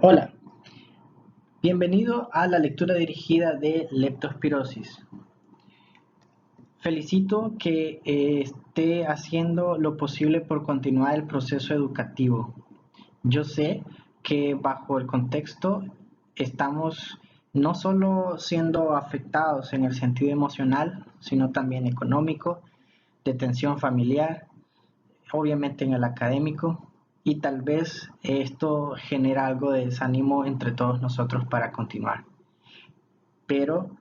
Hola, bienvenido a la lectura dirigida de leptospirosis. Felicito que esté haciendo lo posible por continuar el proceso educativo. Yo sé que bajo el contexto estamos no solo siendo afectados en el sentido emocional, sino también económico, de tensión familiar, obviamente en el académico, y tal vez esto genera algo de desánimo entre todos nosotros para continuar. Pero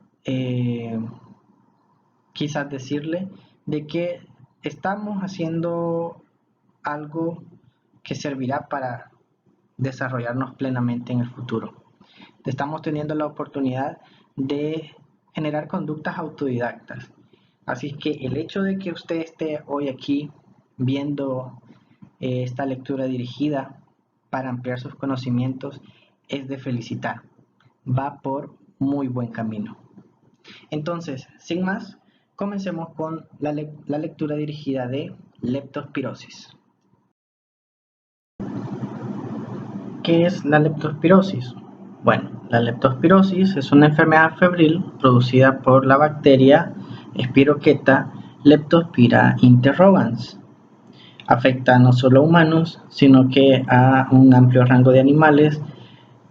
quizás decirle de que estamos haciendo algo que servirá para desarrollarnos plenamente en el futuro. Estamos teniendo la oportunidad de generar conductas autodidactas. Así que el hecho de que usted esté hoy aquí viendo esta lectura dirigida para ampliar sus conocimientos es de felicitar. Va por muy buen camino. Entonces, sin más, comencemos con la lectura dirigida de leptospirosis. ¿Qué es la leptospirosis? Bueno, la leptospirosis es una enfermedad febril producida por la bacteria Spirocheta Leptospira interrogans. Afecta no solo a humanos, sino que a un amplio rango de animales,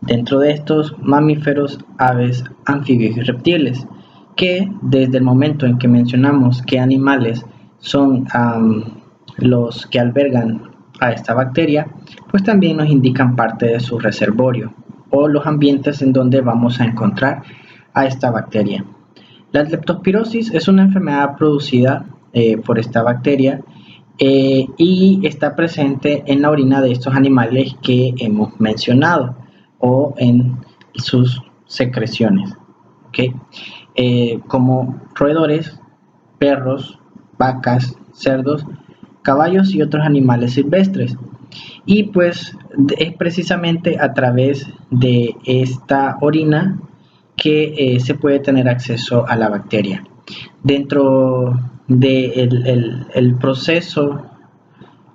dentro de estos mamíferos, aves, anfibios y reptiles, que desde el momento en que mencionamos qué animales son los que albergan a esta bacteria, pues también nos indican parte de su reservorio o los ambientes en donde vamos a encontrar a esta bacteria. La leptospirosis es una enfermedad producida por esta bacteria y está presente en la orina de estos animales que hemos mencionado o en sus secreciones, ¿okay? Como roedores, perros, vacas, cerdos, caballos y otros animales silvestres. Y pues es precisamente a través de esta orina que se puede tener acceso a la bacteria. Dentro del proceso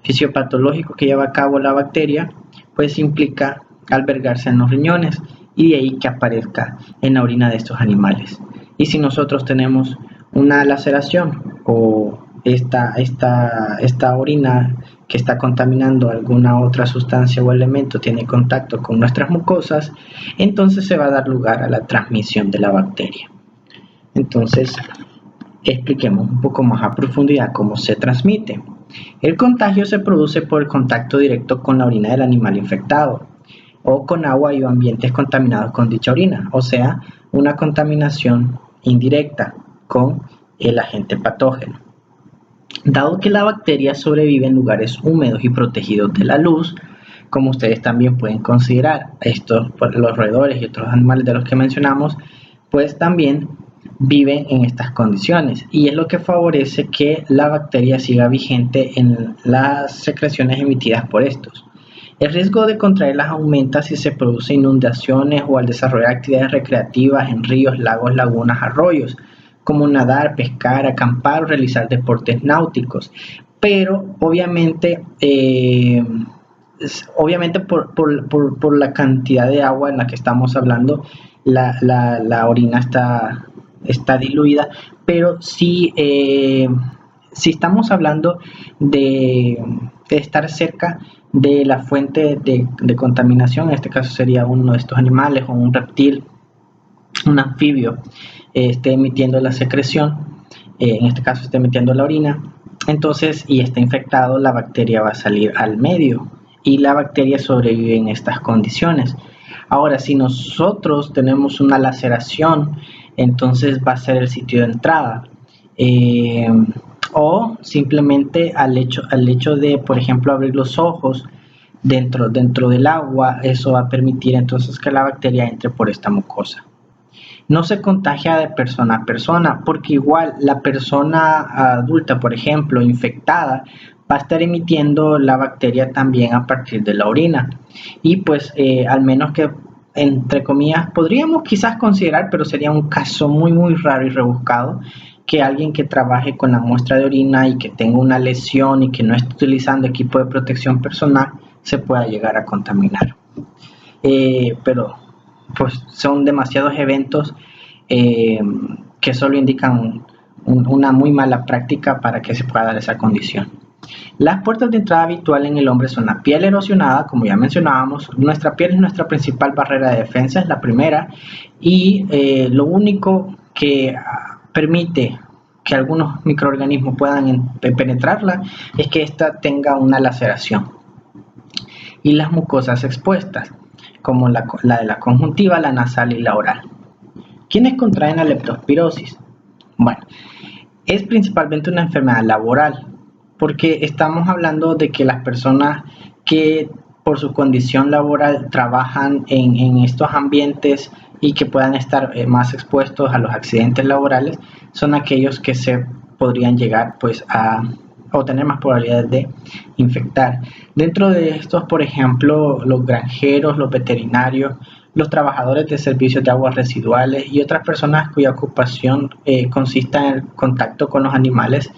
fisiopatológico que lleva a cabo la bacteria, pues implica albergarse en los riñones y de ahí que aparezca en la orina de estos animales. Y si nosotros tenemos una laceración o esta orina que está contaminando alguna otra sustancia o elemento tiene contacto con nuestras mucosas, entonces se va a dar lugar a la transmisión de la bacteria. Entonces, expliquemos un poco más a profundidad cómo se transmite. El contagio se produce por el contacto directo con la orina del animal infectado o con agua y ambientes contaminados con dicha orina, o sea, una contaminación indirecta con el agente patógeno. Dado que la bacteria sobrevive en lugares húmedos y protegidos de la luz, como ustedes también pueden considerar, los roedores y otros animales de los que mencionamos, pues también viven en estas condiciones y es lo que favorece que la bacteria siga vigente en las secreciones emitidas por estos. El riesgo de contraerlas aumenta si se producen inundaciones o al desarrollar actividades recreativas en ríos, lagos, lagunas, arroyos, como nadar, pescar, acampar o realizar deportes náuticos. Pero obviamente, por la cantidad de agua en la que estamos hablando, la orina está diluida, pero si estamos hablando de estar cerca de la fuente de contaminación, en este caso sería uno de estos animales o un reptil, un anfibio, esté emitiendo la secreción, en este caso esté emitiendo la orina, entonces y está infectado, la bacteria va a salir al medio y la bacteria sobrevive en estas condiciones. Ahora, si nosotros tenemos una laceración, entonces va a ser el sitio de entrada. O simplemente al hecho de, por ejemplo, abrir los ojos dentro del agua, eso va a permitir entonces que la bacteria entre por esta mucosa. No se contagia de persona a persona, porque igual la persona adulta, por ejemplo, infectada, va a estar emitiendo la bacteria también a partir de la orina. Y pues al menos que, entre comillas, podríamos quizás considerar, pero sería un caso muy muy raro y rebuscado, que alguien que trabaje con la muestra de orina y que tenga una lesión y que no esté utilizando equipo de protección personal se pueda llegar a contaminar. pero pues son demasiados eventos que solo indican una muy mala práctica para que se pueda dar esa condición. Las puertas de entrada habitual en el hombre son la piel erosionada, como ya mencionábamos. Nuestra piel es nuestra principal barrera de defensa, es la primera, y lo único que permite que algunos microorganismos puedan penetrarla es que ésta tenga una laceración. Y las mucosas expuestas, como la de la conjuntiva, la nasal y la oral. ¿Quiénes contraen la leptospirosis? Bueno, es principalmente una enfermedad laboral, porque estamos hablando de que las personas que por su condición laboral trabajan en estos ambientes y que puedan estar más expuestos a los accidentes laborales son aquellos que se podrían llegar pues o tener más probabilidades de infectar. Dentro de estos, por ejemplo, los granjeros, los veterinarios, los trabajadores de servicios de aguas residuales y otras personas cuya ocupación consista en el contacto con los animales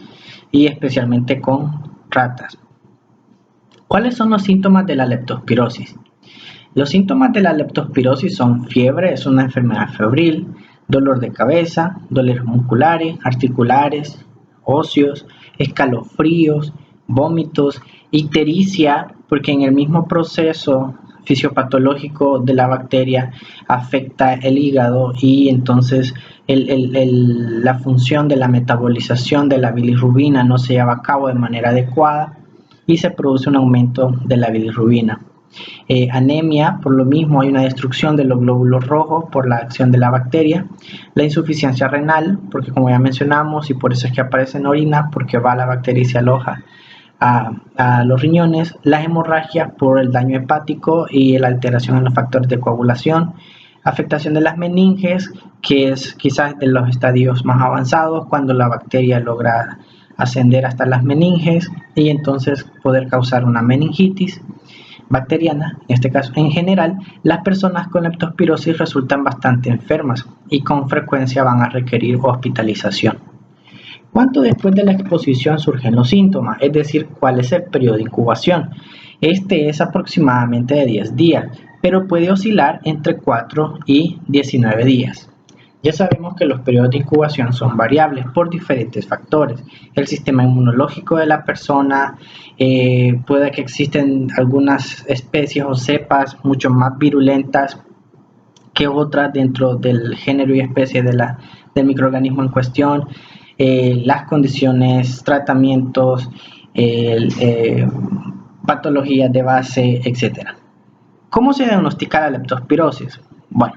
y especialmente con ratas. ¿Cuáles son los síntomas de la leptospirosis? Los síntomas de la leptospirosis son fiebre, es una enfermedad febril, dolor de cabeza, dolores musculares, articulares, óseos, escalofríos, vómitos, ictericia, porque en el mismo proceso fisiopatológico de la bacteria afecta el hígado y entonces la función de la metabolización de la bilirrubina no se lleva a cabo de manera adecuada y se produce un aumento de la bilirrubina. Anemia, por lo mismo hay una destrucción de los glóbulos rojos por la acción de la bacteria. La insuficiencia renal, porque como ya mencionamos y por eso es que aparece en orina, porque va la bacteria y se aloja a los riñones. Las hemorragias por el daño hepático y la alteración en los factores de coagulación. Afectación de las meninges, que es quizás de los estadios más avanzados cuando la bacteria logra ascender hasta las meninges y entonces poder causar una meningitis bacteriana. En este caso, en general, las personas con leptospirosis resultan bastante enfermas y con frecuencia van a requerir hospitalización. ¿Cuánto después de la exposición surgen los síntomas? Es decir, ¿cuál es el periodo de incubación? Este es aproximadamente de 10 días, pero puede oscilar entre 4 y 19 días. Ya sabemos que los periodos de incubación son variables por diferentes factores. El sistema inmunológico de la persona, puede que existen algunas especies o cepas mucho más virulentas que otras dentro del género y especie del microorganismo en cuestión, las condiciones, tratamientos, patologías de base, etc. ¿Cómo se diagnostica la leptospirosis? Bueno,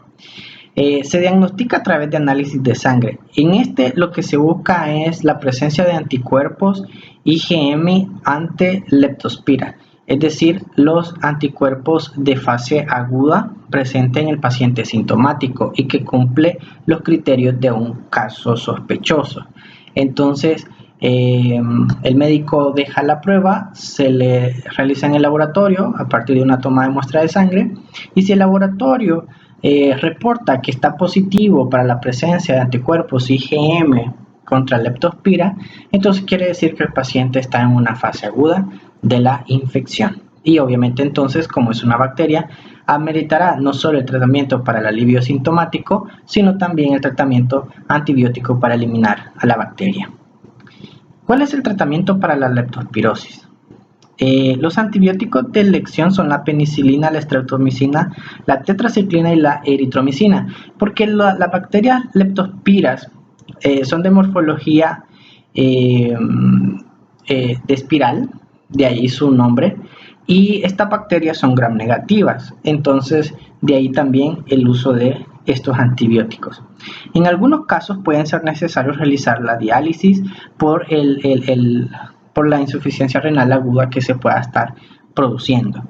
se diagnostica a través de análisis de sangre. En este lo que se busca es la presencia de anticuerpos IgM ante leptospira, es decir, los anticuerpos de fase aguda presentes en el paciente sintomático y que cumple los criterios de un caso sospechoso. Entonces, el médico deja la prueba, se le realiza en el laboratorio a partir de una toma de muestra de sangre y si el laboratorio reporta que está positivo para la presencia de anticuerpos IgM contra leptospira, entonces quiere decir que el paciente está en una fase aguda de la infección. Y obviamente entonces, como es una bacteria, ameritará no solo el tratamiento para el alivio sintomático, sino también el tratamiento antibiótico para eliminar a la bacteria. ¿Cuál es el tratamiento para la leptospirosis? Los antibióticos de elección son la penicilina, la streptomicina, la tetraciclina y la eritromicina, porque las bacterias leptospiras son de morfología de espiral, de ahí su nombre, y estas bacterias son gram negativas, entonces de ahí también el uso de estos antibióticos. En algunos casos pueden ser necesarios realizar la diálisis por la insuficiencia renal aguda que se pueda estar produciendo.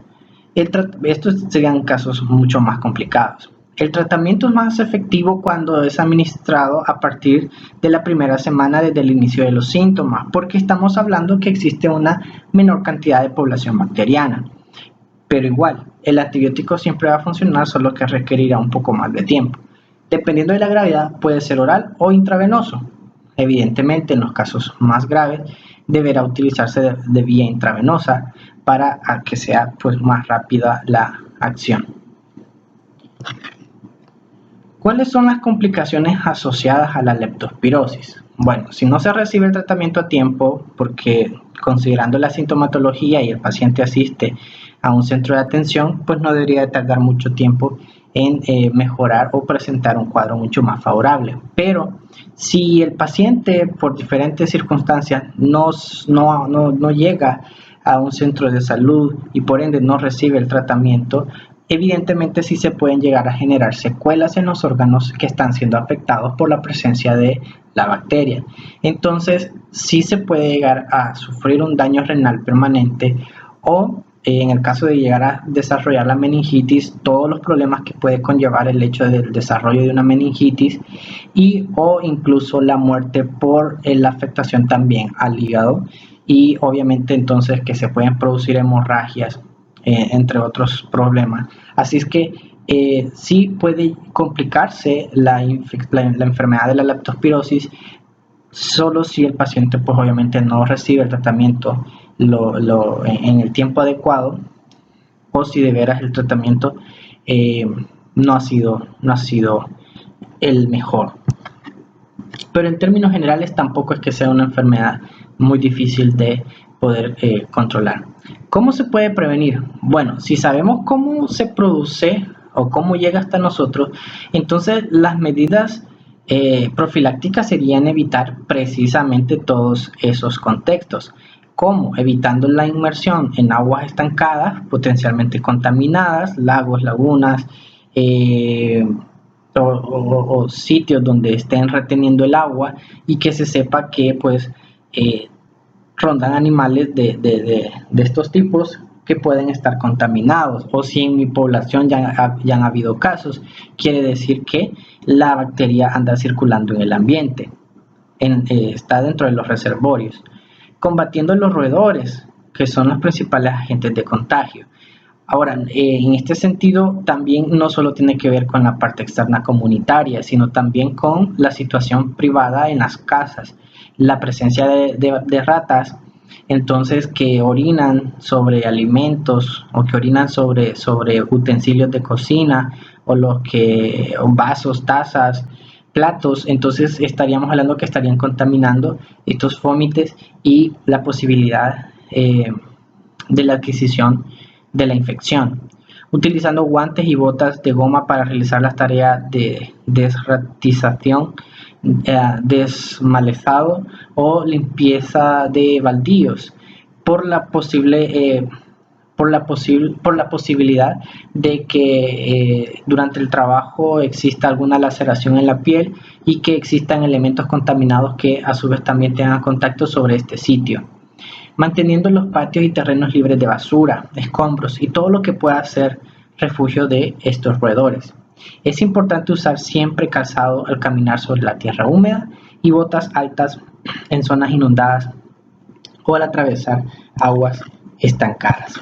Estos serían casos mucho más complicados. El tratamiento es más efectivo cuando es administrado a partir de la primera semana desde el inicio de los síntomas, porque estamos hablando que existe una menor cantidad de población bacteriana. Pero igual, el antibiótico siempre va a funcionar, solo que requerirá un poco más de tiempo. Dependiendo de la gravedad, puede ser oral o intravenoso. Evidentemente, en los casos más graves, deberá utilizarse de vía intravenosa para que sea pues, más rápida la acción. ¿Cuáles son las complicaciones asociadas a la leptospirosis? Bueno, si no se recibe el tratamiento a tiempo, porque considerando la sintomatología y el paciente asiste a un centro de atención, pues no debería de tardar mucho tiempo en mejorar o presentar un cuadro mucho más favorable. Pero si el paciente por diferentes circunstancias no llega a un centro de salud y por ende no recibe el tratamiento, evidentemente sí se pueden llegar a generar secuelas en los órganos que están siendo afectados por la presencia de la bacteria. Entonces sí se puede llegar a sufrir un daño renal permanente o en el caso de llegar a desarrollar la meningitis, todos los problemas que puede conllevar el hecho del desarrollo de una meningitis y o incluso la muerte por la afectación también al hígado y obviamente entonces que se pueden producir hemorragias, entre otros problemas. Así es que sí puede complicarse la enfermedad de la leptospirosis solo si el paciente pues obviamente no recibe el tratamiento en el tiempo adecuado o si de veras el tratamiento eh, no ha sido el mejor. Pero en términos generales tampoco es que sea una enfermedad muy difícil de poder controlar. ¿Cómo se puede prevenir? Bueno, si sabemos cómo se produce o cómo llega hasta nosotros, entonces las medidas profilácticas serían evitar precisamente todos esos contextos. ¿Cómo? Evitando la inmersión en aguas estancadas, potencialmente contaminadas, lagos, lagunas, o sitios donde estén reteniendo el agua y que se sepa que pues rondan animales de estos tipos que pueden estar contaminados, o si en mi población ya han habido casos, quiere decir que la bacteria anda circulando en el ambiente, está dentro de los reservorios. Combatiendo los roedores, que son los principales agentes de contagio. Ahora, en este sentido, también no solo tiene que ver con la parte externa comunitaria, sino también con la situación privada en las casas, la presencia de ratas, entonces que orinan sobre alimentos o que orinan sobre utensilios de cocina o vasos, tazas, platos, entonces estaríamos hablando que estarían contaminando estos vómites y la posibilidad de la adquisición de la infección. Utilizando guantes y botas de goma para realizar las tareas de desratización, desmalezado o limpieza de baldíos por la posibilidad de que durante el trabajo exista alguna laceración en la piel y que existan elementos contaminados que a su vez también tengan contacto sobre este sitio. Manteniendo los patios y terrenos libres de basura, escombros y todo lo que pueda ser refugio de estos roedores. Es importante usar siempre calzado al caminar sobre la tierra húmeda y botas altas en zonas inundadas o al atravesar aguas estancadas.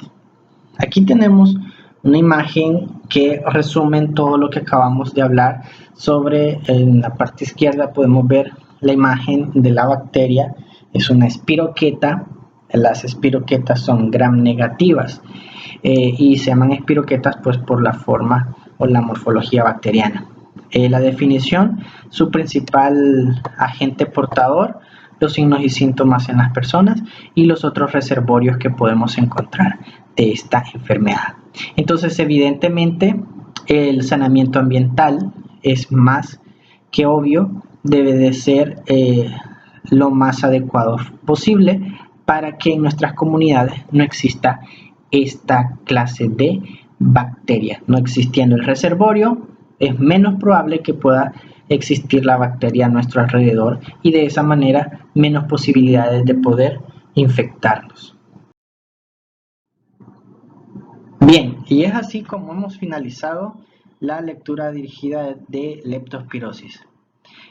Aquí tenemos una imagen que resume todo lo que acabamos de hablar sobre. En la parte izquierda podemos ver la imagen de la bacteria, es una espiroqueta. Las espiroquetas son gram negativas y se llaman espiroquetas pues por la forma o la morfología bacteriana. La definición: su principal agente portador, los signos y síntomas en las personas y los otros reservorios que podemos encontrar de esta enfermedad. Entonces, evidentemente, el saneamiento ambiental es más que obvio, debe de ser lo más adecuado posible para que en nuestras comunidades no exista esta clase de bacteria. No existiendo el reservorio, es menos probable que pueda existir la bacteria a nuestro alrededor y de esa manera menos posibilidades de poder infectarnos. Bien, y es así como hemos finalizado la lectura dirigida de leptospirosis.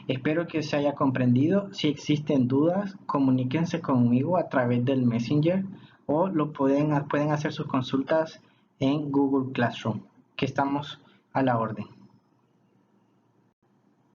Espero que se haya comprendido. Si existen dudas, comuníquense conmigo a través del Messenger o pueden hacer sus consultas en Google Classroom, que estamos a la orden.